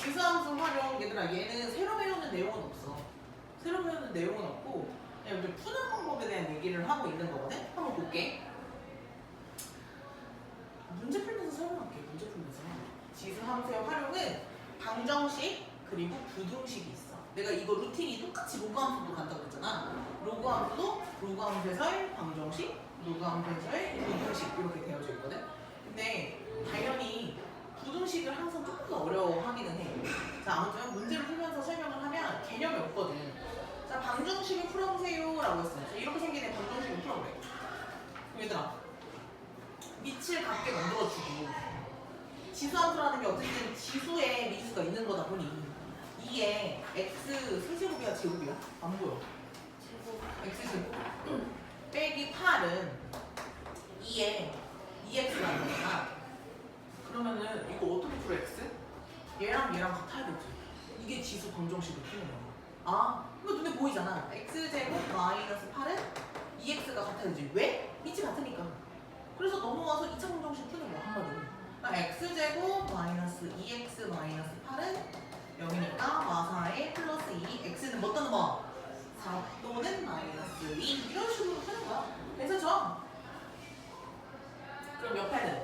지수함수 활용. 얘들아, 얘는 새로 배우는 내용은 없어. 새로 배우는 내용은 없고 그냥 이렇게 푸는 방법에 대한 얘기를 하고 있는 거거든? 한번 볼게. 문제 풀면서 설명할게. 문제 풀면서. 지수함수의 활용은 방정식 그리고 부등식이 있어. 내가 이거 루틴이 똑같이 로그함수도 간다고 했잖아. 로그함수도 로그함수 해설, 방정식, 로그함수 해설, 부등식 이렇게 되어져 있거든. 근데 당연히 부등식을 항상 조금 더 어려워하기는 해. 자, 아무튼 문제를 풀면서 설명을 하면 개념이 없거든. 자, 방정식을 풀어보세요 라고 했어. 자, 이렇게 생긴 애 방정식을 풀어보래. 그럼 얘들아, 밑을 같게 만들어주고 지수함수라는 게 어쨌든 지수에 미지수가 있는 거다 보니 2에 x 세제곱이야 제곱이야? 안 보여. x제곱 빼기 8은 2에 2x가 있잖아. 그러면은 이거 어떻게 풀어 x? 얘랑 얘랑 같아야 되지. 이게 지수 방정식을 푸는 거야. 아, 이거 눈에 보이잖아. x제곱 마이너스 8은 2x가 같아야 되지. 왜? 밑이 같으니까. 그래서 넘어와서 2차 방정식 푸는 거야, 한마디로. x제곱 마이너스 2x 마이너스 8은 0이니까 마사에 플러스 2, x는 뭐 떠는 거? 4 또는 마이너스 2 이런 식으로 푸는 거야. 괜찮죠? 그럼 옆에는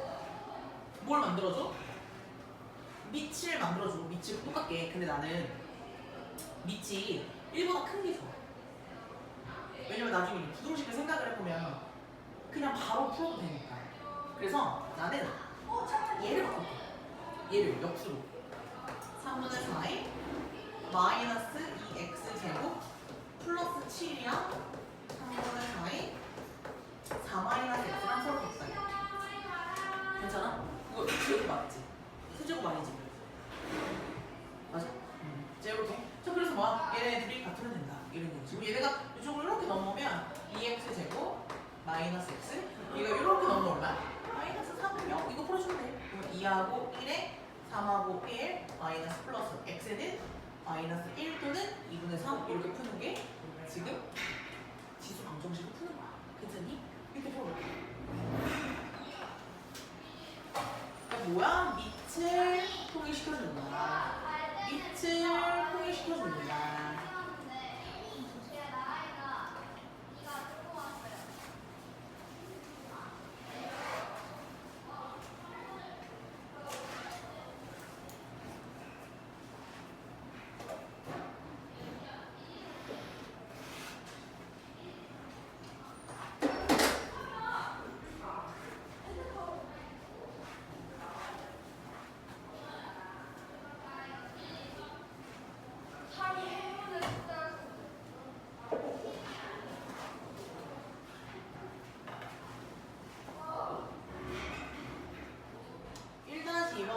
뭘 만들어줘? 밑을 만들어줘. 밑을 똑같게. 근데 나는 밑이 1보다 큰 게 좋아. 왜냐면 나중에 부등식을 생각을 해보면 그냥 바로 풀어도 되니까. 그래서 나는 얘를 바꿀게. 얘를 역수로 3분의 4에 마이너스 2x제곱 플러스 7이랑 3분의 4에 4 마이너스 x랑 서로 곱하기. 괜찮아? 이거 제곱 맞지? 세제곱 아니지? 맞아? 이제 이렇게. 자, 그래서 뭐야? 얘네 둘이 같으면 된다. 이런 거지. 얘네가 이쪽으로 이렇게 넘어오면 2x제곱 마이너스 x. 얘가 이렇게 넘어올라? 마이너스 3은 0. 이거 풀어주면 돼. 그러면 2하고 1에 3하고 1 마이너스 플러스 x는 마이너스 1 또는 2분의 3 이렇게 푸는 게 지금 지수 방정식을 푸는 거야. 괜찮니? 이렇게 풀어볼게. 그러니까 뭐야? 밑을 통일시켜준다. 밑을 통일시켜준다.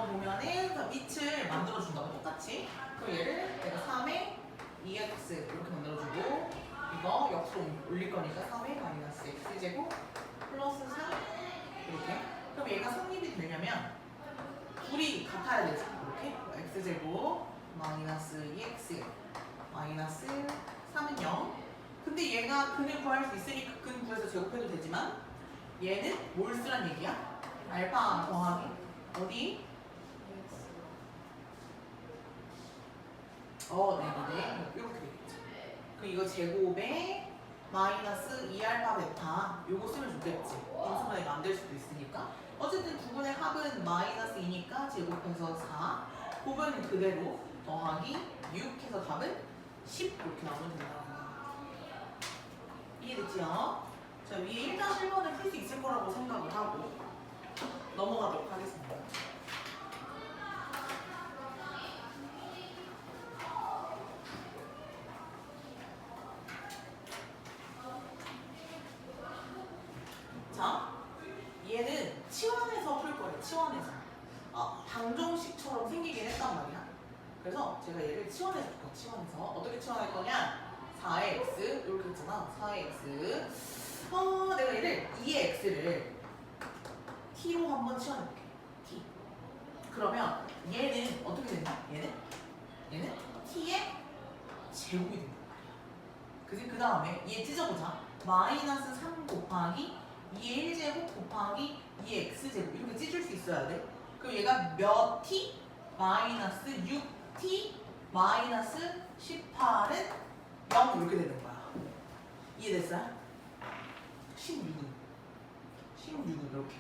보면은 밑을 만들어준다고 똑같이. 그럼 얘를 내가 3에 2x 이렇게 만들어주고 이거 역수로 올릴 거니까 3에 마이너스 x제곱 플러스 4 이렇게. 그럼 얘가 성립이 되려면 둘이 같아야 되지. 이렇게 x제곱 마이너스 2x 마이너스 3은 0. 근데 얘가 근을 구할 수 있으니까 근 구해서 제곱해도 되지만 얘는 뭘 쓰란 얘기야? 알파 더하기 어디? 네네. 이렇게 되겠지. 그럼 이거 제곱에 마이너스 2알파 베타 요거 쓰면 좋겠지. 인수분해 이거 안 될 수도 있으니까. 어쨌든 두 분의 합은 마이너스 2니까 제곱해서 4 곱은 그대로 더하기 6 해서 답은 10 이렇게 나오면 된다. 이해됐지요? 자, 위에 1-1번을 풀 수 있을 거라고 생각을 하고 넘어가도록 하겠습니다. 자, 얘는 치환해서 풀 거예요. 치환해서. 방정식처럼 생기긴 했단 말이야. 그래서 제가 얘를 치환해서 풀 거야. 치환해서. 어떻게 치환할 거냐? 4의 x 이렇게 있잖아. 4의 x. 내가 얘를 2의 x를 t로 한번 치환해볼게. t. 그러면 얘는 어떻게 된다? 얘는 t의 제곱이 된다. 그지? 그 다음에 얘 찢어보자. 마이너스 3 곱하기 2의 1제곱 곱하기 2의 x제곱 이렇게 찢을 수 있어야 돼. 그럼 얘가 몇 t? 마이너스 6 t 마이너스 18은 0 이렇게 되는 거야. 이해됐어요? 16은 16은 이렇게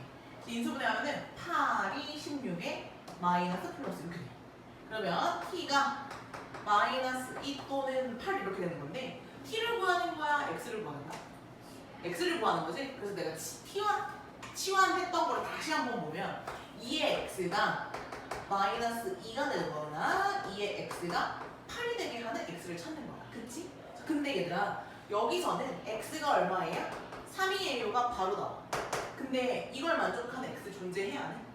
인수분해 하면은 8이 16에 마이너스 플러스 이렇게 돼. 그러면 t가 마이너스 2 또는 8 이렇게 되는 건데 t를 구하는 거야? x를 구하는 거야? x를 구하는 거지? 그래서 내가 치환했던 걸 다시 한번 보면 2의 x가 마이너스 2가 되는 거나 2의 x가 8이 되게 하는 x를 찾는 거야. 그치? 근데 얘들아 여기서는 x가 얼마예요? 3이에요가 바로 나와. 근데 이걸 만족하는 x 존재해야 하네?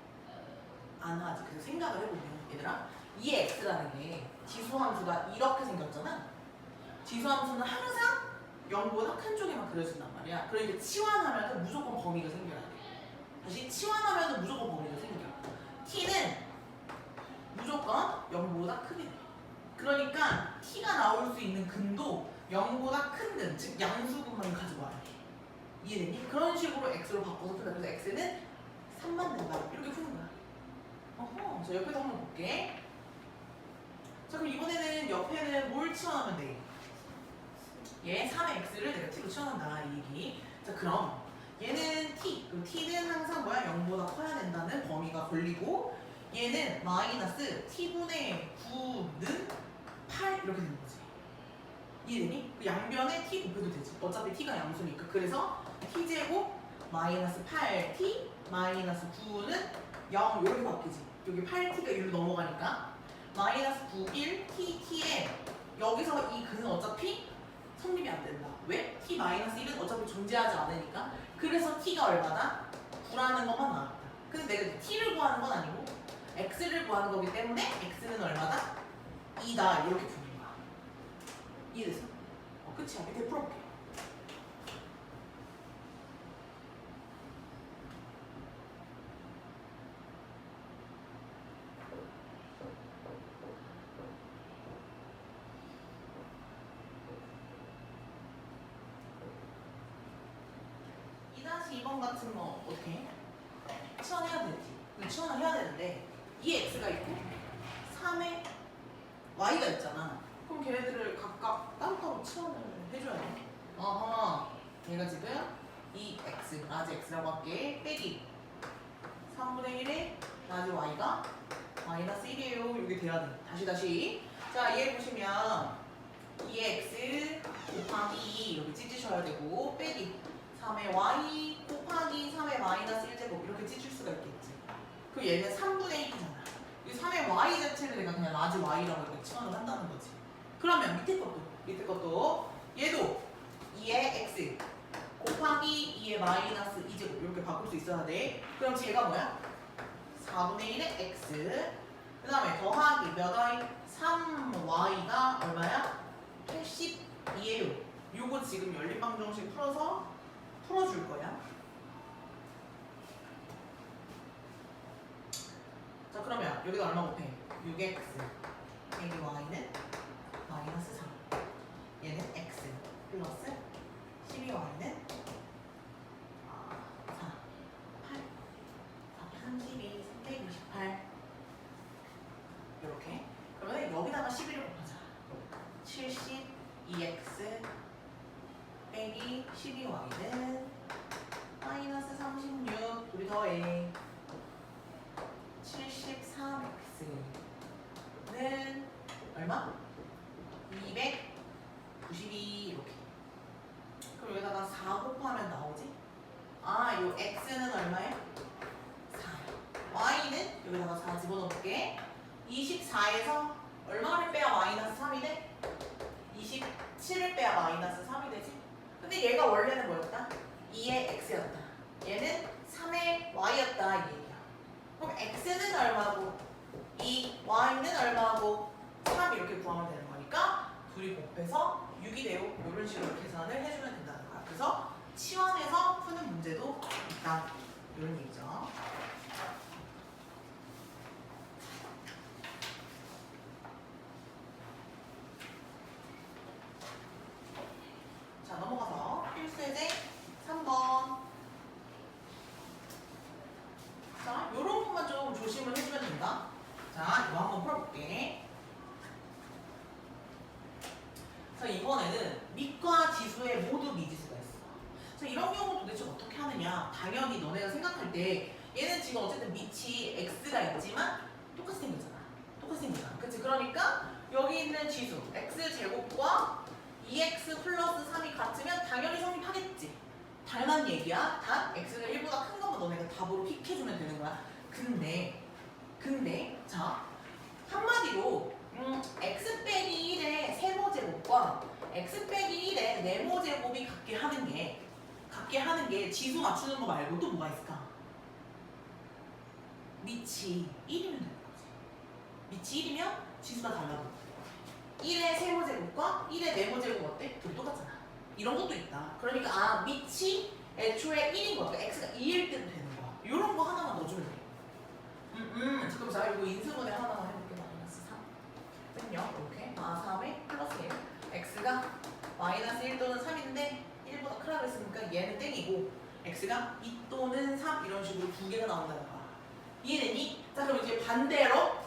안 하지. 그래서 생각을 해보면 얘들아 2의 x라는 게 지수함수가 이렇게 생겼잖아. 지수함수는 항상 0보다 큰 쪽에만 그려진단 말이야. 그러니까 치환하면 무조건 범위가 생겨야 돼. 다시 치환하면 무조건 범위가 생겨. t는 무조건 0보다 크게 돼. 그러니까 t가 나올 수 있는 근도 0보다 큰 근, 즉 양수근만 가지고 와야 돼. 이해되니? 그런 식으로 x로 바꿔서 푼다. 그래서 x는 3만 된다. 이렇게 푸는 거야. 어허, 자 옆에도 한번 볼게. 자 그럼 이번에는 옆에는 뭘 치환하면 돼? 얘 3의 x를 내가 t로 치환한다 이 얘기. 자 그럼 얘는 t, 그럼 t는 항상 뭐야? 0보다 커야 된다는 범위가 걸리고 얘는 마이너스 t분의 9는 8 이렇게 되는 거지. 이해되니? 그 양변에 t 곱해도 되지. 어차피 t가 양수니까. 그래서 t제곱 마이너스 8t 마이너스 9는 0 이렇게 바뀌지. 여기 8t가 1로 넘어가니까 마이너스 9, 1, t에 여기서 이 근은 어차피 성립이 안 된다. 왜? t 마이너스 1은 어차피 존재하지 않으니까. 그래서 t가 얼마다? 9라는 것만 나왔다. 근데 내가 t를 구하는 건 아니고 x를 구하는 거기 때문에 x는 얼마다? 2다 이렇게 푸는 거야. 이해됐어? 끝이야. 밑에 풀어볼게. (2-2번) 같은 거 어떻게 해? 치환해야 되지. 치환을 해야 되는데 2의 x가 있고 3의 y가 있잖아. 그럼 걔네들을 각각 따로따로 치환을 해줘야 돼. 어허, 얘가 지금 2x, 라지 x라고 할게. 빼기 3분의 1에 라지 y가 마이너스 1이에요. 이게 돼야 돼. 다시. 자, 얘 보시면 2의 x 곱하기 여기 찢으셔야 되고 빼기 3의 y 곱하기 3의 마이너스 1제곱 이렇게 찢을 수가 있겠지. 그럼 얘는 3분의 1이잖아. 이 3의 y 자체를 내가 그냥 라지 y라고 이렇게 치환을 한다는 거지. 그러면 밑에 것도 얘도 2의 x 곱하기 2의 마이너스 2제곱 이렇게 바꿀 수 있어야 돼. 그럼 쟤가 뭐야? 4분의 1의 x 그 다음에 더하기 몇 y? 3y가 얼마야? 82예요. 요거 지금 연립방정식 풀어줄 거야. 자 그러면 여기다 얼마 곱해? 6x 빼기 y는 마이너스 3 얘는 x 플러스 12y는 4 8 32 328 이렇게. 그러면 여기다가 11을 곱하자. 72x 빼기 12y는 마이너스 36 우리 더해 73x는 얼마? 292 이렇게. 그럼 여기다가 4 곱하면 나오지? 아, 요 x는 얼마예요? 4. y는 여기다가 4 집어넣을게. 24에서 얼마를 빼야 마이너스 3이 돼? 27을 빼야 마이너스 3이 되지? 근데 얘가 원래는 뭐였다? 2의 x였다. 얘는 3의 y였다 이 얘기야. 그럼 x는 얼마고 2, y는 얼마고 3 이렇게 구하면 되는 거니까 둘이 곱해서 6이 돼요. 이런 식으로 계산을 해주면 된다는 거야. 그래서 치환해서 푸는 문제도 있다. 이런 얘기죠. 자 넘어가서 필수예제 3번. 자 요런 것만 좀 조심을 해주면 된다. 자 이거 한번 풀어볼게. 하느냐? 당연히 너네가 생각할 때 얘는 지금 어쨌든 밑이 x가 있지만 똑같이 생겼잖아. 똑같이 생겼잖아. 그치? 그러니까 여기 있는 지수 x제곱과 2x 플러스 3이 같으면 당연히 성립하겠지. 당연한 얘기야. 단 x가 1보다 큰 것만 너네가 답으로 픽해주면 되는 거야. 근데 자 한마디로 x 빼기 1의 세모제곱과 x 빼기 1의 네모제곱이 같게 하는 게 지수 맞추는 거 말고 또 뭐가 있을까? 밑이 1이면 되는 거지. 밑이 1이면 지수가 달라도 1의 세모제곱과 1의 네모제곱 어때? 둘이 똑같잖아. 이런 것도 있다. 그러니까 밑이 애초에 1인 거야. 그러니까 x가 2일 때도 되는 거야. 이런 거 하나만 넣어주면 돼. 잠깐만, 자 이거 인수분해 하나만 해볼게. 마이너스 3 0 이렇게 3에 플러스 1 x가 마이너스 1 또는 3인데 1보다 크라고 했으니까 얘는 땡이고 x가 2 또는 3 이런 식으로 두 개가 나온다는 거야. 이해되니? 자 그럼 이제 반대로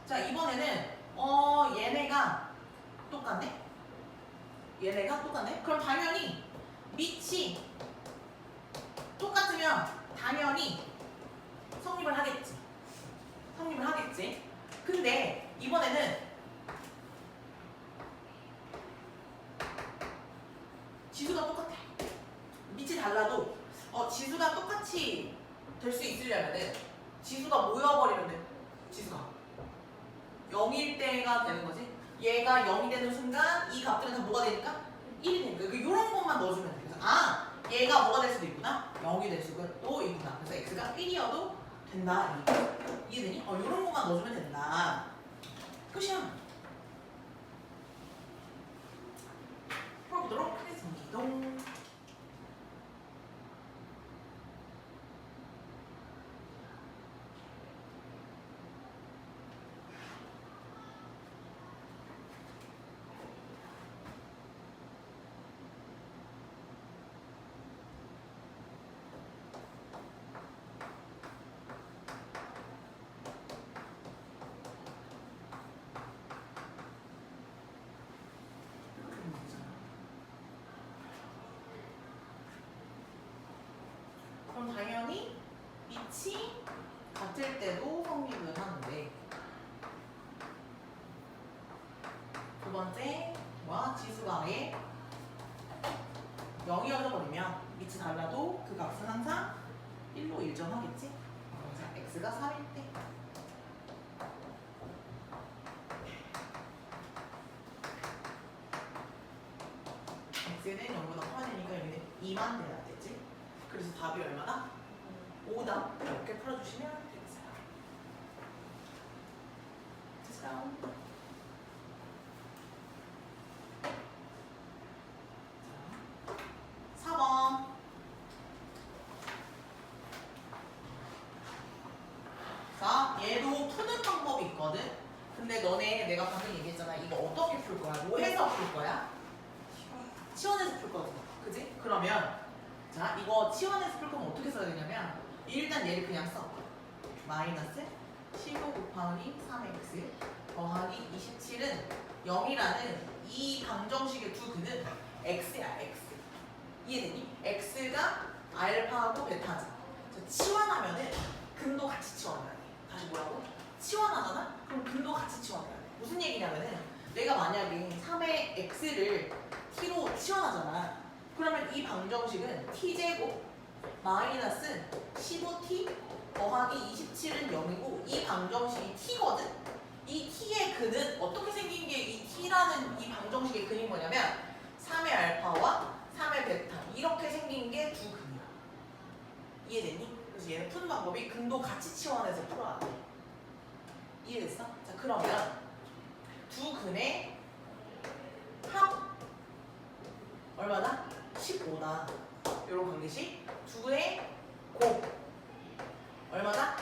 자 이번에는 얘네가 똑같네? 그럼 당연히 밑이 똑같으면 당연히 성립을 하겠지. 근데 이번에는 지수가 똑같아. 밑이 달라도 지수가 똑같이 될 수 있으려면은 지수가 모여버리면 돼. 지수가 0일 때가 되는 거지. 얘가 0이 되는 순간 이 값들은 다 뭐가 되니까 1이 되니까 이런 것만 넣어주면 돼. 그래서 얘가 뭐가 될 수도 있구나. 0이 될 수도 있구나. 그래서 x가 1이어도 된다. 이해되니? 이런 것만 넣어주면 된다. 끝이야. 풀어보도록 하겠습니다. 그럼 당연히 밑이 같을 때도 성립을 하는데 두 번째 지수가 아예 0이어져 버리면 밑이 달라도 그 값은 항상 1로 일정하겠지? 그래서 x가 3일 때 x는 0보다 커야 되니까 여기는 2만 돼야 되지. 그래서 답이 얼마나? 5답 이렇게 풀어주시면 되겠어요. 됐어요. 4번. 자, 얘도 푸는 방법이 있거든. 근데 너네 내가 방금 얘기했잖아. 이거 어떻게 풀 거야? 뭐 해서 풀 거야? 치원해서 풀 거거든. 그지? 그러면 자, 이거 치원해서 풀 거면 어떻게 써야 되냐면 일단 얘를 그냥 써. 마이너스 15 곱하기 3x 더하기 27은 0이라는 이 방정식의 두 근은 x야, x. 이해되니? x가 알파하고 베타지. 치환하면은 근도 같이 치환해야 돼. 다시 뭐라고? 치환하잖아? 그럼 근도 같이 치환해야 돼. 무슨 얘기냐면은 내가 만약에 3의 x를 t로 치환하잖아. 그러면 이 방정식은 t제곱 마이너스 15t 더하기 27은 0이고 이 방정식이 t거든? 이 t의 근은 어떻게 생긴 게 이 t라는 이 방정식의 근이 뭐냐면 3의 알파와 3의 베타 이렇게 생긴 게 두 근이야. 이해되니? 그래서 얘는 푸는 방법이 근도 같이 치환해서 풀어야 돼. 이해됐어? 자 그러면 두 근의 합 얼마나? 15다. 요런 관계식 두 근의 곱 얼마나?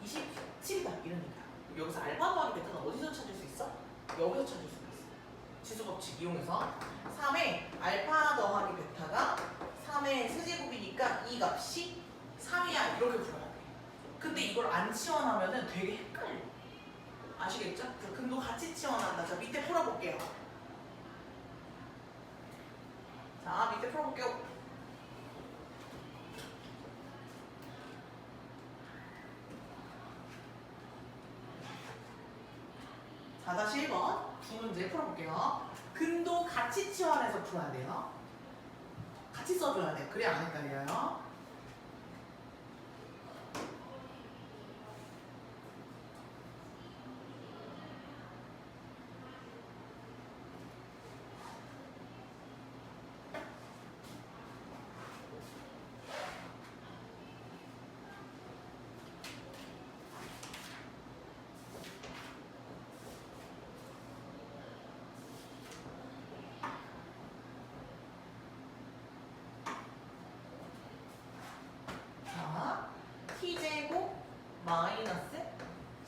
27이다. 이러니까 여기서 알파 더하기 베타는 어디서 찾을 수 있어? 여기서 찾을 수가 있어. 지수 법칙 이용해서 3의 알파 더하기 베타가 3의 세제곱이니까 이 값이 3이야 이렇게 풀어야 돼. 근데 이걸 안 치환하면은 되게 헷갈려. 아시겠죠? 그 근도 같이 치환한다. 자 밑에 풀어볼게요. 자, 밑에 풀어볼게요. 자, 다시 1번 두 문제 풀어볼게요. 근도 같이 치환해서 풀어야 돼요. 같이 써줘야 돼. 그래야 안 헷갈려요. 자, t제곱 마이너스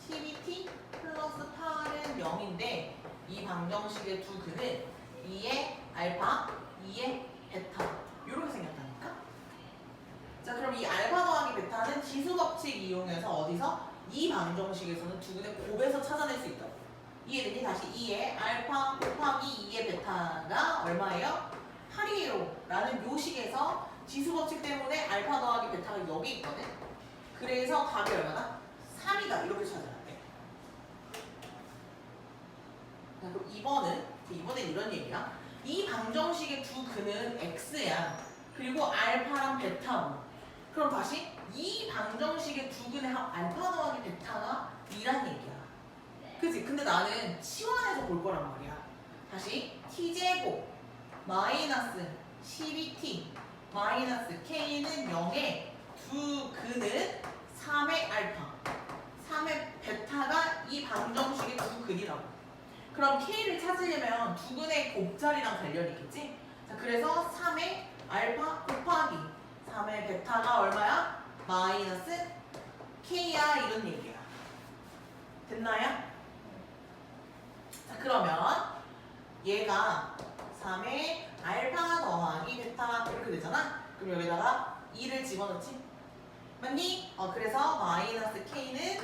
12t 플러스 8은 0인데 이 방정식의 두 근은 2의 알파, 2의 베타 이렇게 생겼다니까? 자, 그럼 이 알파 더하기 베타는 지수 법칙 이용해서 어디서? 이 방정식에서는 두 근의 곱에서 찾아낼 수 있다고. 이해되니? 다시 2의 알파 곱하기 2의 베타가 얼마예요? 8이에요 라는 요 식에서 지수 법칙 때문에 알파 더하기 베타가 여기 있거든? 그래서 답이 얼마나? 3이다 이렇게 찾아야 돼. 자, 그럼 2번은 이런 얘기야. 이 방정식의 두 근은 x야. 그리고 알파랑 베타고. 그럼 다시 이 방정식의 두 근의 합 알파 더하기 베타가 2란 얘기야. 그치? 근데 나는 치환해서 볼 거란 말이야. 다시 t제곱 마이너스 12t 마이너스 k는 0에 두 근은 3의 알파 3의 베타가 이 방정식의 두 근이라고. 그럼 k를 찾으려면 두 근의 곱자리랑 관련이 있겠지? 자, 그래서 3의 알파 곱하기 3의 베타가 얼마야? 마이너스 k야 이런 얘기야. 됐나요? 자, 그러면 얘가 3의 알파 더하기 베타 이렇게 되잖아? 그럼 여기다가 2를 집어넣지? 맞니? 그래서 마이너스 k는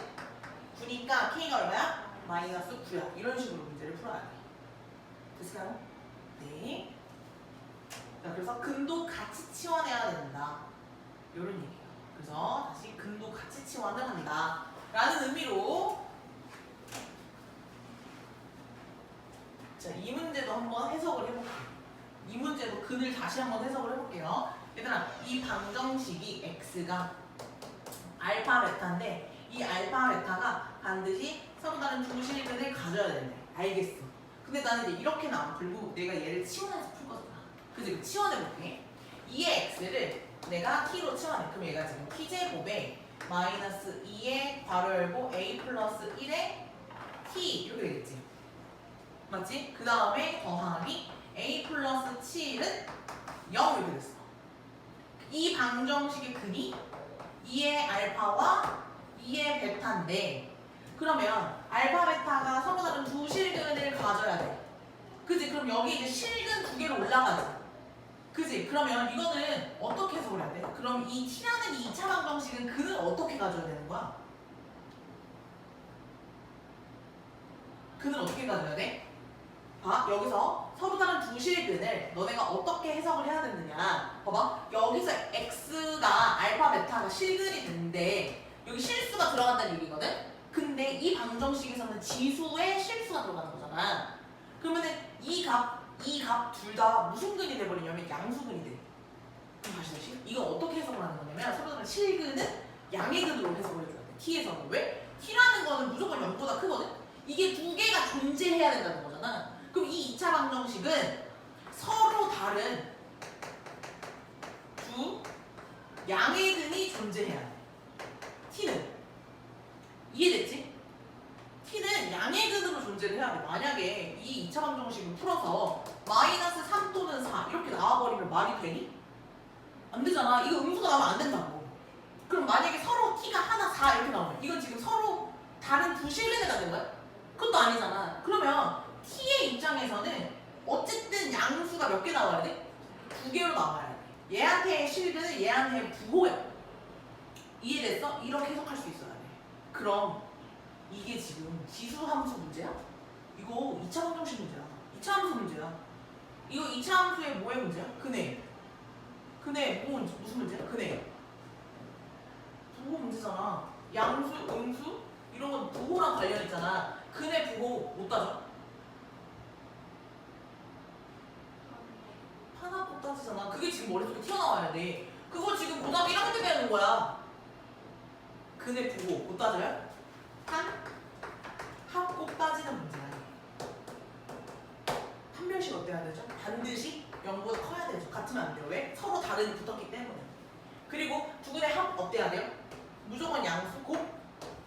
9니까 k가 얼마야? 마이너스 9야. 이런 식으로 문제를 풀어야 돼. 됐을까요? 네. 자, 그래서 근도 같이 치환해야 된다. 이런 얘기예요. 그래서 다시 근도 같이 치환을 한다. 라는 의미로 자, 이 문제도 한번 해석을 해볼게요. 이 문제도 근을 다시 한번 해석을 해볼게요. 얘들아, 이 방정식이 x가 알파 베타인데 이 알파 베타가 반드시 서로 다른 두 실근을 가져야 되네. 알겠어. 근데 나는 이제 이렇게는 안 풀고 내가 얘를 치환해서 풀 거잖아. 그래서 이거 치환해볼게. 2의 x를 내가 t로 치환해. 그럼 얘가 지금 t제곱에 마이너스 2의 괄호 열고 a 플러스 1의 t 이렇게 되겠지. 맞지? 그 다음에 더하기 a 플러스 7은 0 이렇게 됐어. 이 방정식의 근이 2의 알파와 2의 베타인데 그러면 알파 베타가 서로 다른 두 실근을 가져야 돼. 그지? 그럼 여기 이제 실근 두 개로 올라가지. 그지? 그러면 이거는 어떻게 해석을 해야 돼? 그럼 이 t라는 이 2차 방정식은 근을 어떻게 가져야 되는 거야? 근을 어떻게 가져야 돼? 여기서 서로 다른 두 실근을 너네가 어떻게 해석을 해야 되느냐. 봐봐. 여기서 x가 알파 베타가 실근이 되는데 여기 실수가 들어간다는 얘기거든. 근데 이 방정식에서는 지수에 실수가 들어가는 거잖아. 그러면은 이 값 둘 다 무슨 근이 돼버리냐면 양수근이 돼. 그럼 다시 이거 어떻게 해석을 하는 거냐면 서로 다른 실근은 양의 근으로 해석을 해줘야 돼. t에서는. 왜? t라는 거는 무조건 0보다 크거든. 이게 두 개가 존재해야 된다는 거잖아. 그럼 이 2차 방정식은 서로 다른 두 양의 근이 존재해야 돼. t는. 이해됐지? t는 양의 근으로 존재를 해야 돼. 만약에 이 2차 방정식을 풀어서 마이너스 3 또는 4 이렇게 나와버리면 말이 되니? 안 되잖아. 이거 음수가 나오면 안 된다고. 그럼 만약에 서로 t가 하나 4 이렇게 나오면 이건 지금 서로 다른 두 실근을 갖는 거야? 그것도 아니잖아. 그러면 t의 입장에서는 어쨌든 양수가 몇 개 나와야 돼? 2개로 나와야 돼. 얘한테의 실근은 얘한테의 부호야. 이해됐어? 이렇게 해석할 수 있어야 돼. 그럼 이게 지금 지수 함수 문제야? 이거 2차 방정식 문제야. 2차 함수 문제야. 이거 2차 함수의 뭐의 문제야? 근해. 근해 무슨 문제야? 근해. 부호 문제잖아. 양수, 음수 이런 건 부호랑 관련 있잖아. 근해 부호 못 따져? 판합법 따지잖아. 그게 지금 머릿속에 튀어나와야 돼. 그거 지금 고등학교 1학년 때 배우는 거야. 근해 부호 못 따져요? 합곱 따지는 문제야. 판별식 어때야 되죠? 반드시 0보다 커야 되죠. 같으면 안 돼요. 왜? 서로 다른이 붙었기 때문에. 그리고 두근의 합 어때야 돼요? 무조건 양수, 곱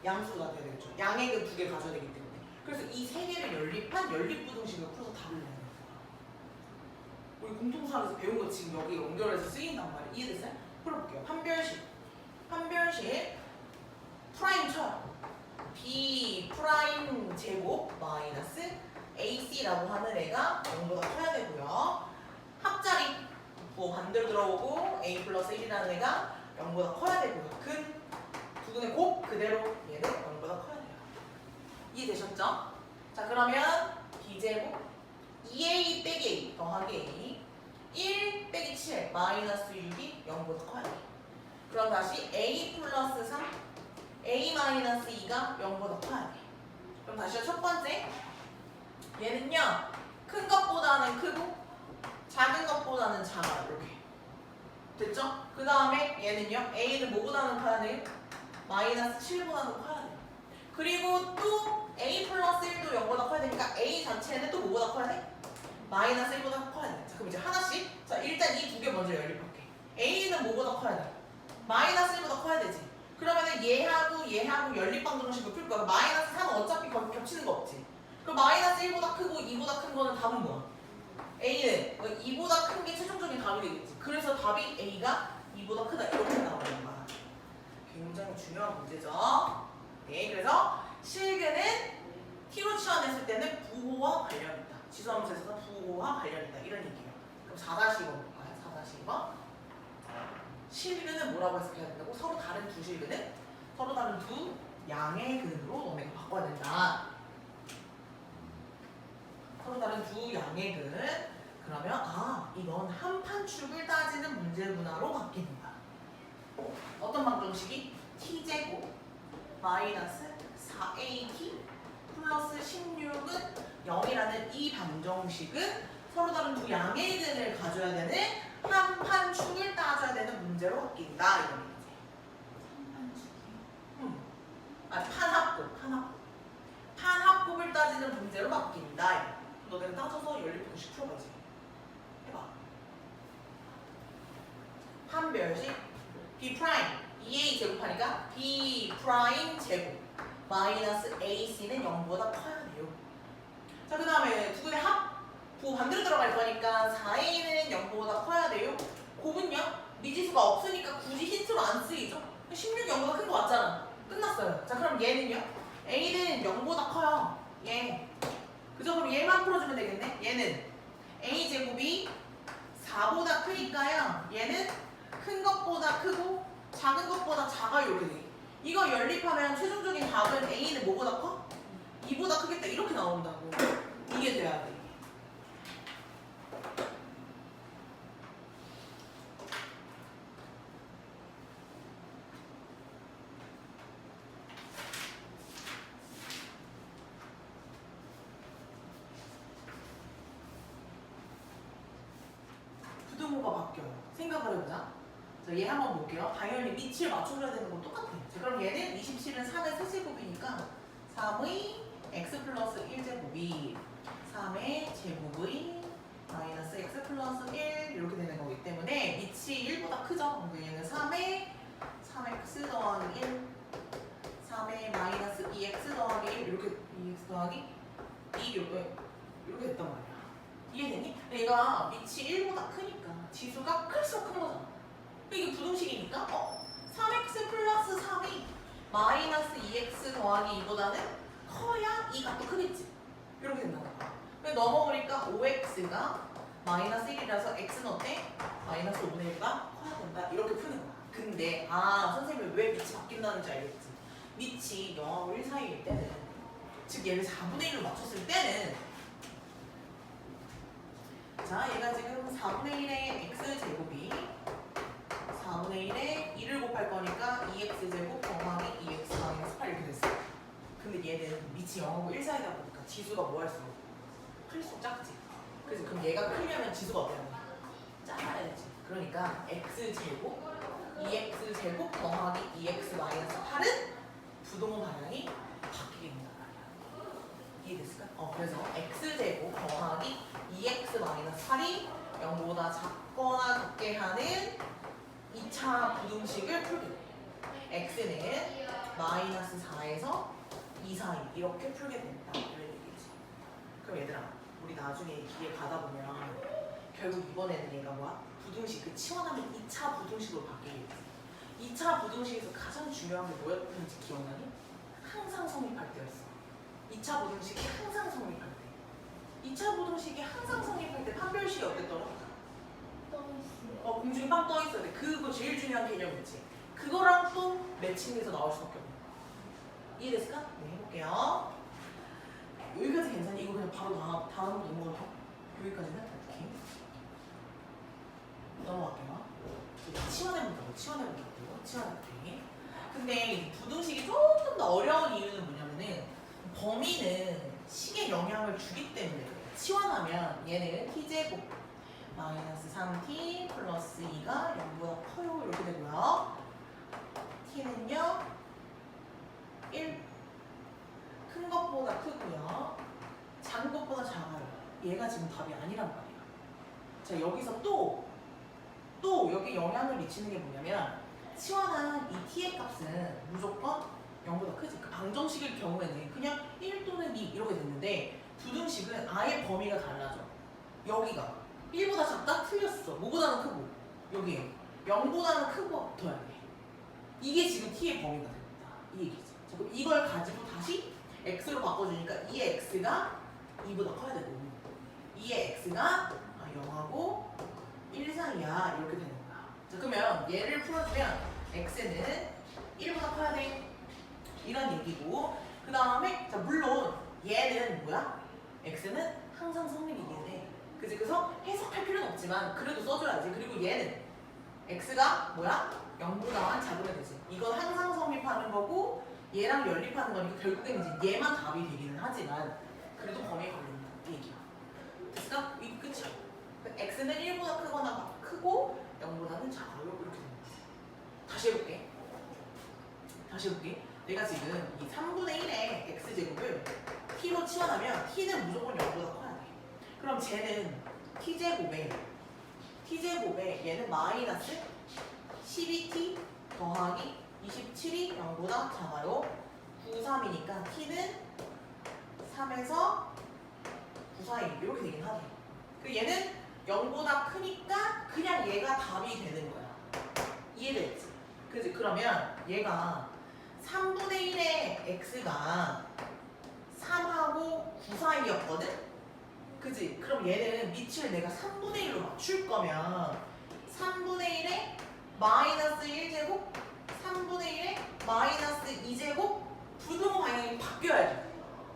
양수가 돼야 되겠죠. 양액은 2개 가져야 되기 때문에. 그래서 이 3개를 연립한 연립부등식을 풀어서 답을 내야 돼요. 우리 공통수학에서 배운 거 지금 여기 연결해서 쓰인단 말이에요. 이해됐어요? 풀어볼게요. 판별식 프라임 쳐요. B 프라임 제곱 마이너스 AC라고 하는 애가 0보다 커야 되고요. 합자리 부호 반대로 들어오고 A 플러스 1이라는 애가 0보다 커야 되고요. 두근의 곱 그대로 얘는 0보다 커야 돼요. 이해되셨죠? 자 그러면 B제곱 2A 빼기 A 더하기 A 1 빼기 7 마이너스 6이 0보다 커야 돼요. 그럼 다시 A 플러스 3 A 마이너스 2가 0보다 커야 돼. 그럼 다시 첫 번째 얘는요 큰 것보다는 크고 작은 것보다는 작아 이렇게 됐죠? 그 다음에 얘는요 A는 뭐보다는 커야 돼요? 마이너스 7보다는 커야 돼요. 그리고 또 A 플러스 1도 0보다 커야 되니까 A 자체는 또 뭐보다 커야 돼? 마이너스 1보다 커야 돼. 자 그럼 이제 하나씩 자 일단 이 2개 먼저 연립할게. A는 뭐보다 커야 돼? 마이너스 1보다 커야 되지. 그러면은 얘하고 연립방정식을 풀 거야. 마이너스 3은 어차피 겹치는 거 없지. 그럼 마이너스 1보다 크고 2보다 큰 거는 답은 뭐야? A는 2보다 큰 게 최종적인 답이 되겠지. 그래서 답이 A가 2보다 크다 이렇게 나오는 거야. 굉장히 중요한 문제죠. 네, 그래서 실근은 T로 치환했을 때는 부호와 관련이 있다. 지수함수에서는 부호와 관련이 있다. 이런 얘기예요. 그럼 4-2번 볼까요? 4-2번. 실근은 뭐라고 해석해야 된다고? 서로 다른 두 실근은 서로 다른 두 양의 근으로 너네가 바꿔야 된다. 서로 다른 두 양의 근. 그러면 이건 한판축을 따지는 문제구나로 바뀌는다. 어떤 방정식이? t제곱 마이너스 4at 플러스 16은 0이라는 이 방정식은 서로 다른 두 양의 근을 가져야 되는 한판축을 따져야 되는 문제로 바뀐다. 이런 얘기지. 판합곱. 판합곱을 따지는 문제로 바뀐다. 너네는 따져서 연립부등식 풀어보지. 해봐. 판별식 B 프라임 2A 제곱하니까 B 프라임 제곱 마이너스 AC는 0보다 커야 돼요. 자 그 다음에 두근의 합 부호 반대로 들어갈 거니까 4A는 0보다 커야 돼요. 곱은요 미지수가 없으니까 굳이 힌트로 안 쓰이죠. 16이 0보다 큰 거 맞잖아. 끝났어요. 자 그럼 얘는요 A는 0보다 커요. 얘 그죠? 그럼 얘만 풀어주면 되겠네. 얘는 A제곱이 4보다 크니까요 얘는 큰 것보다 크고 작은 것보다 작아요. 이렇게 돼. 이거 연립하면 최종적인 답은 A는 뭐보다 커? 2보다 크겠다 이렇게 나온다고. 이게 돼야 돼. 부등호가 바뀌어요. 생각을 해보자. 자, 얘 한번 볼게요. 당연히 밑을 맞춰줘야 되는 건 똑같아. 자, 그럼 얘는 27은 3의 세제곱이니까 3의 x 플러스 1제곱이 3의 제곱의 마이너스 x 플러스 1 이렇게 되는 거기 때문에 밑이 1보다 크죠? 그래서 얘는 3의 3x 더하기 1 3의 마이너스 2x 더하기 1 이렇게 2x 더하기 2 이렇게 됐단 말이야. 이해되니? 얘가 밑이 1보다 크니까 지수가 클수록 큰 거잖아. 이게 부등식이니까 3x 플러스 3이 마이너스 2x 더하기 2보다는 커야 2가 또 크겠지. 이렇게 된다는 거야. 넘어오니까 5x가 마이너스 1이라서 x는 어때? 마이너스 5분의 1가 커야 된다. 이렇게 푸는 거야. 근데 선생님이 왜 밑이 바뀐다는지 알겠지? 밑이 0하고 1 사이일 때는 즉 얘를 4분의 1로 맞췄을 때는 자, 얘가 지금 4분의 1의 x제곱이 4분의 1에 2를 곱할 거니까 2x제곱 더하기 2x 마이너스 8 이렇게 됐어. 근데 얘는 밑이 0하고 1 사이다 보니까 지수가 뭐 할수록 클수록 작지. 그래서 그럼 얘가 크려면 지수가 어때야 돼? 작아야지. 그러니까 x제곱 2x제곱 더하기 2x 마이너스 8은 부동호 방향이 바뀌게 된단 말이야. 이해됐을까? 그래서 x제곱 더하기 2x 마이너스 8이 0보다 작거나 같게 하는 2차 부등식을 풀게 돼. x는 마이너스 4에서 2 사이 이렇게 풀게 된다. 이런 얘기지. 그럼 얘들아, 우리 나중에 뒤에 가다 보면 결국 이번에는 얘가 뭐야? 부등식, 그 치환하면 2차 부등식으로 바뀌게 돼. 2차 부등식에서 가장 중요한 게 뭐였는지 기억나니? 항상 성립할 때였어. 2차 부등식이 항상 성립할 때. 2차 부등식이 항상 성립할 때 판별식이 어땠더라? 공중에 빵 떠 있어야 돼. 그거 제일 중요한 개념이지. 그거랑 또 매칭돼서 나올 수밖에 없는 거야. 이해됐을까? 네, 해볼게요. 여기까지 괜찮니? 이거 그냥 바로 다음 넘어가요. 여기까지는 오케이. 넘어갈게요. 치환해본다고. 치환해볼게요. 근데 이 부등식이 조금 더 어려운 이유는 뭐냐면은 범위는 식에 영향을 주기 때문에 그래요. 치환하면 얘는 t제곱 마이너스 3t 플러스 2가 0보다 커요. 이렇게 되고요. t는요 1 큰 것보다 크고요. 작은 것보다 작아요. 얘가 지금 답이 아니란 말이야. 자, 여기서 또 여기 영향을 미치는 게 뭐냐면 치환한 이 t의 값은 무조건 0보다 크지. 그 방정식일 경우에는 그냥 1 또는 2 이렇게 됐는데 부등식은 아예 범위가 달라져. 여기가 1보다 작다? 틀렸어. 뭐보다는 크고 여기에 0보다는 크고 붙어야 돼. 이게 지금 t의 범위가 됩니다. 이 얘기지. 자, 그럼 이걸 가지고 다시 x로 바꿔주니까 2의 x가 2보다 커야 되고 2의 x가 0하고 1 사이야. 이렇게 되는 거야. 자, 그러면 얘를 풀어주면 x는 1보다 커야 돼. 이런 얘기고 그 다음에 자 물론 얘는 뭐야? x는 항상 성립이긴 해. 그치? 그래서 해석할 필요는 없지만 그래도 써줘야지. 그리고 얘는 x가 뭐야? 0보다 작으면 되지. 이건 항상 성립하는 거고 얘랑 연립하는 거니까 결국엔 이제 얘만 답이 되기는 하지만 그래도 범위에 걸린다. 이 얘기야. 됐을까? 이게 끝이야. x는 1보다 크거나 크고 0보다는 작아요. 이렇게 됩니다. 다시 해볼게. 내가 지금 이 3분의 1의 x제곱을 t로 치환하면 t는 무조건 0보다 커야 돼. 그럼 쟤는 t제곱에 얘는 마이너스 12t 더하기 27이 0보다 작아요. 9, 3이니까 t는 3에서 9 사이 이렇게 되긴 하네. 그 얘는 0보다 크니까 그냥 얘가 답이 되는 거야. 이해됐지? 그지? 그러면 얘가 3분의 1의 x가 3하고 9 사이였거든? 그지? 그럼 얘는 밑을 내가 3분의 1로 맞출 거면 3분의 1에 마이너스 1제곱 3분의 1에 마이너스 2제곱 부등호 방향이 바뀌어야죠.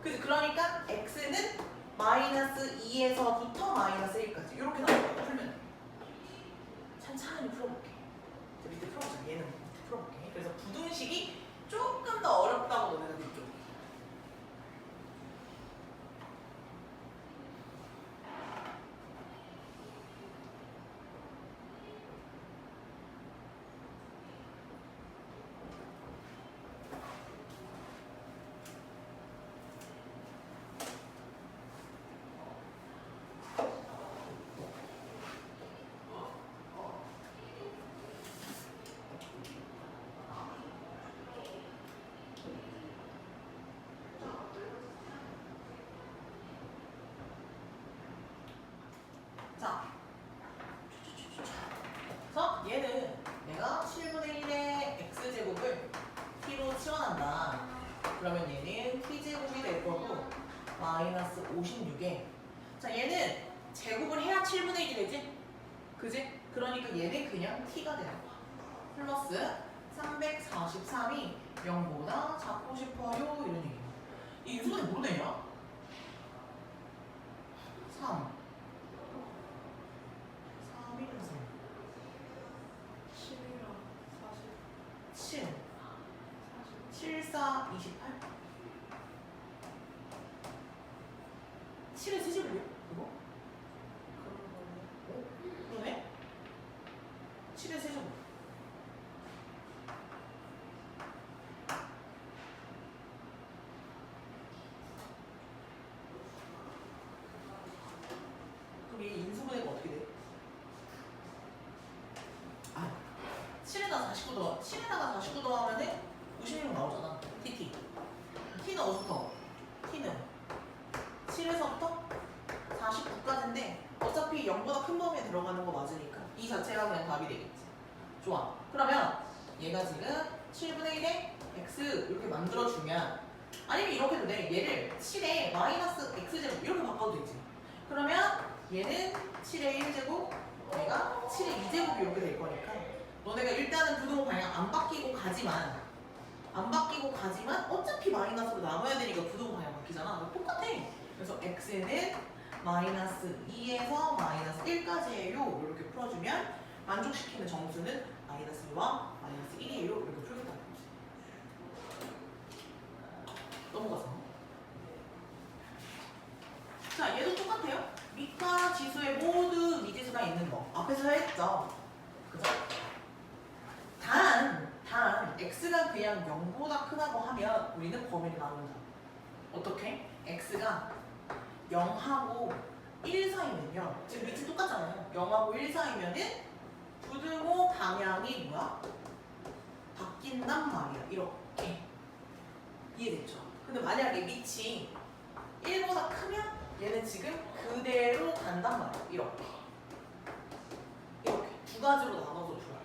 그지? 그러니까 x는 마이너스 2에서부터 마이너스 1까지 이렇게 나올 거야. 풀면 찬찬히 풀어볼게. 밑에 풀어보자. 얘는 밑에 풀어볼게. 그래서 부등식이 조금 더 어렵다고 너네가 느껴. 자, 그래서 얘는 내가 7분의 1의 x제곱을 t로 치환한다. 그러면 얘는 t제곱이 될 거고 마이너스 56에 자 얘는 제곱을 해야 7분의 1이 되지? 그지? 그러니까 얘는 그냥 t가 되는 거야. 플러스 343이 0보다 작고 싶어요. 이런 얘기야. 이 유수분이 뭐 되냐? 3 4, 28? 7의 세제곱이요? 이거? 그러네? 7의 세제곱. 그럼 이 인수분해가 어떻게 돼? 7에다가 49 더하면은 56 나오잖아. TT. T는 어디서부터? T는 7에서부터 49까지인데 어차피 0보다 큰 범위에 들어가는 거 맞으니까 이 자체가 그냥 답이 되겠지. 좋아. 그러면 얘가 지금 7분의 1에 x 이렇게 만들어주면 아니면 이렇게 해도 돼. 얘를 7에 마이너스 x제곱 이렇게 바꿔도 되지. 그러면 얘는 7의 1제곱 얘가 7의 2제곱이 이렇게 될 거니까 너네가 일단은 부등호 방향 안 바뀌고 가지만 어차피 마이너스로 나눠야 되니까 부등호 방향 바뀌잖아. 똑같아. 그래서 x는 마이너스 2에서 마이너스 1까지예요. 이렇게 풀어주면 만족시키는 점수는 마이너스 2와 마이너스 1이에요. 이렇게 풀겠다는 거지. 넘어가서. 자, 얘도 똑같아요. 밑과 지수에 모두 미지수가 있는 거. 앞에서 했죠. 그죠? 단 x가 그냥 0보다 크다고 하면 우리는 범위를 나눈다. 어떻게? x가 0하고 1 사이면요. 지금 밑이 똑같잖아요. 0하고 1 사이면은 부등호 방향이 뭐야? 바뀐단 말이야. 이렇게. 이해됐죠? 근데 만약에 밑이 1보다 크면 얘는 지금 그대로 간단 말이야. 이렇게. 두 가지로 나눠서 줘야 돼.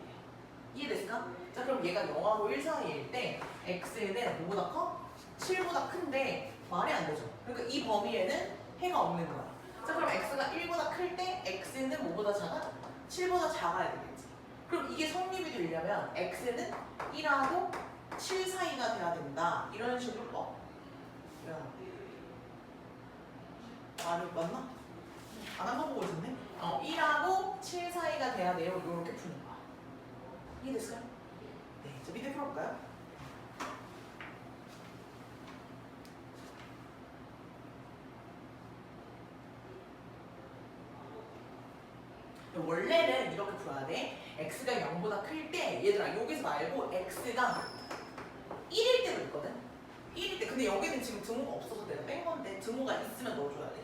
이해됐을까? 자, 그럼 얘가 0하고 1 사이일 때 x는 뭐보다 커? 7보다 큰데 말이 안 되죠. 그러니까 이 범위에는 해가 없는 거야. 자, 그럼 x가 1보다 클 때 x는 뭐보다 작아? 7보다 작아야 되겠지. 그럼 이게 성립이 되려면 x는 1하고 7 사이가 돼야 된다. 이런 식으로 야. 아니, 맞나? 안 한 번 보고 있었네? 1하고 7 사이가 돼야 돼요. 이렇게 푸는 거야. 이해됐어요? 네. 자, 밑에 풀어볼까요? 원래는 이렇게 풀어야 돼. x가 0보다 클 때, 얘들아, 여기서 말고 x가 1일 때도 있거든? 1일 때. 근데 여기는 지금 등호가 없어서 내가 뺀 건데, 등호가 있으면 넣어줘야 돼.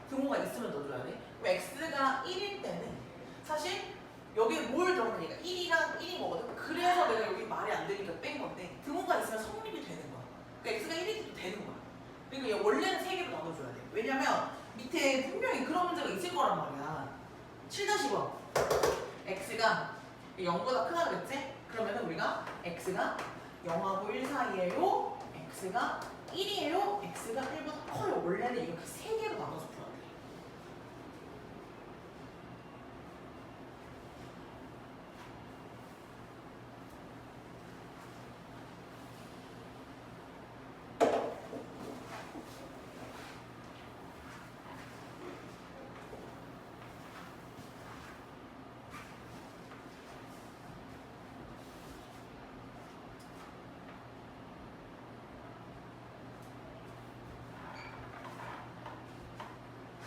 등호가 있으면 넣어줘야 돼. 그럼 x가 1일 때는 사실 여기에 뭘 들어가니까 1이랑 1인 거거든? 그래서 내가 여기 말이 안 되니까 뺀 건데, 등호가 있으면 성립이 되는 거야. 그러니까 x가 1일 때도 되는 거야. 그러니까 얘 원래는 3개로 나눠줘야 돼. 왜냐면 밑에 분명히 그런 문제가 있을 거란 말이야. 7-1 x가 0보다 크다 그랬지? 그러면은 우리가 x가 0하고 1 사이에요. x가 1이에요. x가 1보다 커요. 원래는 이렇게 3개로 나눠서 풀어야 돼.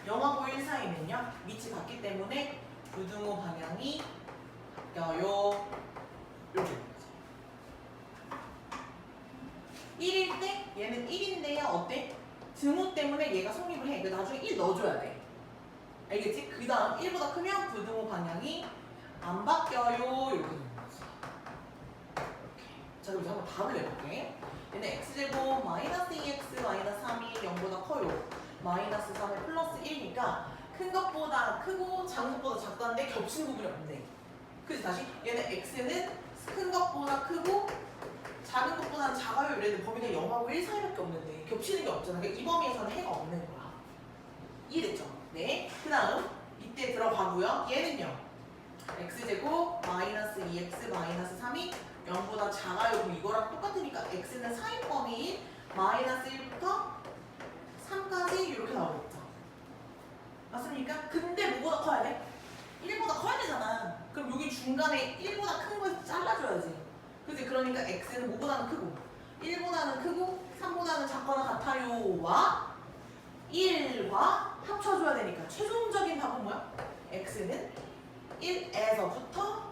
영하고 1 사이면요. 밑이 같기 때문에 부등호 방향이 바뀌어요. 이렇게 되는 거죠. 1일 때 얘는 1인데요. 어때? 등호 때문에 얘가 성립을 해. 그러니까 나중에 1 넣어줘야 돼. 알겠지? 그 다음 1보다 크면 부등호 방향이 안 바뀌어요. 이렇게 되는 거지. 이렇게. 자, 그럼 한번 답을 내볼게. 얘는 x제곱 마이너스 2x 마이너스 3이 0보다 커요. 마이너스 3에 플러스 1이니까 큰 것보다 크고 작은 것보다 작다는데 겹친 부분이 없네. 그래서 다시 얘는 x는 큰 것보다 크고 작은 것보다는 작아요. 이랬는데 범위가 0하고 1 사이밖에 없는데 겹치는 게 없잖아. 그러니까 이 범위에서는 해가 없는 거야. 이해됐죠? 네. 그 다음 이때 들어가고요. 얘는요. x제곱 마이너스 2x 마이너스 3이 0보다 작아요. 그럼 이거랑 똑같으니까 x는 사인 범위인 마이너스 1부터 3까지 이렇게 나오겠죠. 맞습니까? 근데 뭐보다 커야 돼? 1보다 커야 되잖아. 그럼 여기 중간에 1보다 큰 거에서 잘라줘야지. 그치? 그러니까 x는 뭐보다는 크고 1보다는 크고 3보다는 작거나 같아요와 1과 합쳐줘야 되니까 최종적인 답은 뭐야? x는 1에서부터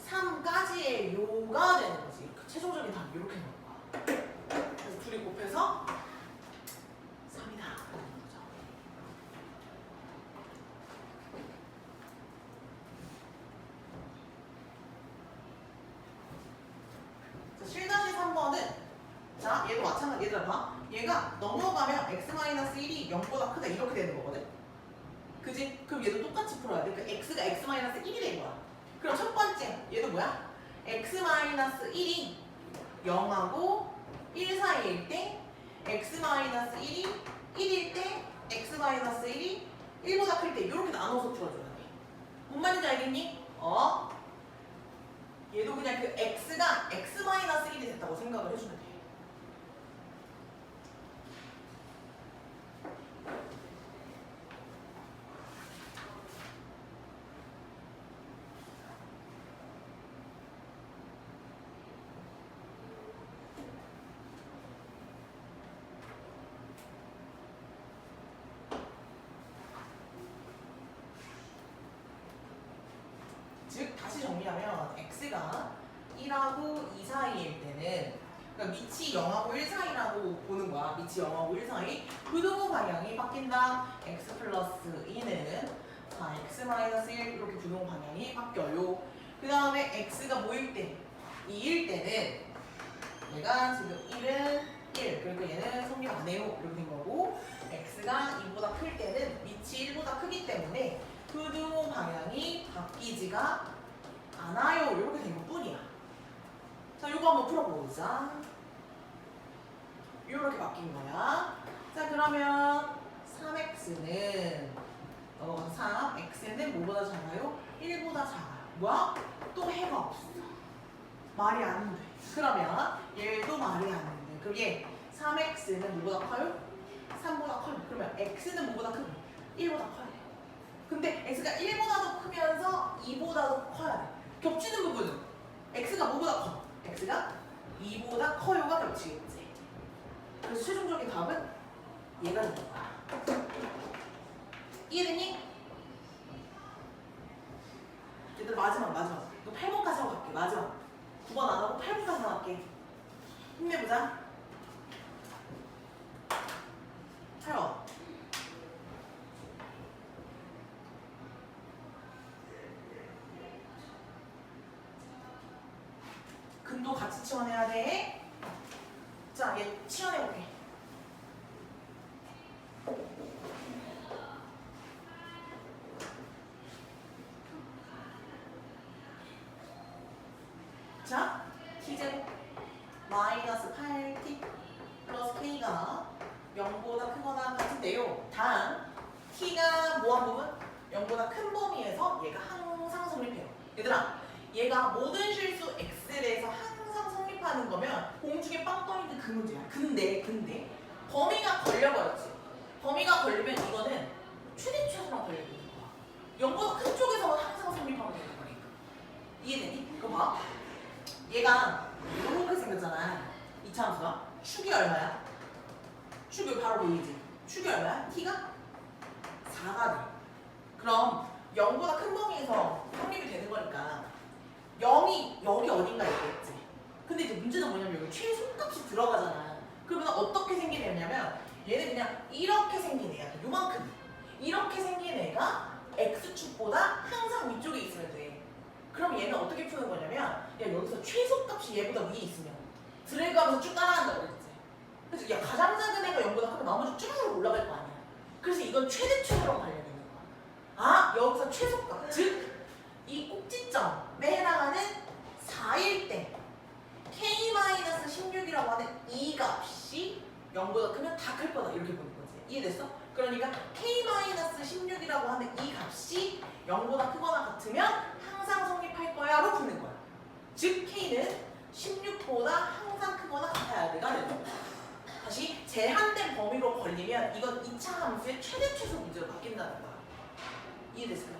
3까지의 요가 되는 거지. 최종적인 답이 이렇게 나올 거야. 그래서 둘이 곱해서 3이다. 자, 7-3번은 자, 얘도 마찬가지. 얘들아 봐. 얘가 넘어가면 x-1이 0보다 크다 이렇게 되는 거거든. 그지? 그럼 얘도 똑같이 풀어야 돼. 그 x가 x-1이 된 거야. 그럼 첫 번째 얘도 뭐야? x-1이 0하고 1 사이일 때 x-1이 1일 때 x-1이 1보다 클 때 이렇게 나눠서 풀어줘야 돼. 뭔 말인지 알겠니? 얘도 그냥 그 x가 x-1이 됐다고 생각을 해주면 돼. 즉 다시 정리하면 x가 1하고 2 사이일 때는 그러니까 밑이 0하고 1 사이라고 보는 거야. 밑이 0하고 1 사이. 부등호 방향이 바뀐다. x 플러스 2는 자, x-1 이렇게 부등호 방향이 바뀌어요. 그 다음에 x가 뭐일 때? 2일 때는 얘가 지금 1은 1 그러니까 얘는 성립 안 해요. 이렇게 된 거고 x가 2보다 클 때는 밑이 1보다 크기 때문에 부등호 방향이 바뀌지가 않아요. 이렇게 된 것 뿐이야. 자, 요거 한번 풀어보자. 이렇게 바뀐 거야. 자, 그러면 3x는 3, x는 뭐보다 작아요? 1보다 작아요. 뭐야? 또 해가 없어. 말이 안 돼. 그러면 얘도 말이 안 돼. 그럼 얘 3x는 뭐보다 커요? 3보다 커요. 그러면 x는 뭐보다 크고 1보다 커요. 근데 x가 1보다도 크면서 2보다도 커야 돼. 겹치는 부분은 x가 뭐보다 커? x가 2보다 커요가 겹치겠지. 그래서 최종적인 답은 얘가 되는 거야. 이해됐니? 얘들 마지막. 너 8번까지 하고 갈게. 마지막. 9번 안 하고 8번까지 할게. 힘내보자. 8번. 근도 같이 치환해야 돼. 자, 얘 치환해볼게. 자, t제곱 마이너스 8t 플러스 k가 0보다 크거나 같은데요. 단 t가 뭐한 부분? 0보다 큰 범위에서 얘가 항상 성립해요. 얘들아, 얘가 모든 실수 x에서 항상 성립하는 거면 공중에 빵 떠있는 그 문제야. 근데 범위가 걸려버렸지. 범위가 걸리면 이거는 최대치로만 걸려 있는 거야. 0보다 큰 쪽에서만 항상 성립하면 되는 거니까. 이해되니? 이거 봐. 얘가 이렇게 생겼잖아. 이차함수가. 축이 얼마야? 축이 바로 보이지? 축이 얼마야? t가 4가 돼. 그럼 0보다 큰 범위에서 성립이 되는 거니까 0이 여기 어딘가에 있겠지. 근데 이제 문제는 뭐냐면 여기 최소값이 들어가잖아. 그러면 어떻게 생긴 애냐면 얘는 그냥 이렇게 생긴 애야. 요만큼. 이렇게 생긴 애가 x축보다 항상 위쪽에 있어야 돼. 그럼 얘는 어떻게 푸는 거냐면 야, 여기서 최소값이 얘보다 위에 있으면 드래그하면서 쭉 따라간다고 그랬지. 그래서 야, 가장 작은 애가 0보다 크면 나머지 쭉 올라갈 거 아니야. 그래서 이건 최대치로 관련되는 거야. 아, 여기서 최소값. 즉 이 꼭지점에 해당하는 4일 때 k-16이라고 하는 이 값이 0보다 크면 다 클 거다 이렇게 보는 거지. 이해됐어? 그러니까 k-16이라고 하는 이 값이 0보다 크거나 같으면 항상 성립할 거야로 푸는 거야. 즉 k는 16보다 항상 크거나 같아야 돼가 되는 거야. 다시 제한된 범위로 걸리면 이건 2차 함수의 최대 최소 문제로 바뀐다는 거야. 이해됐어요?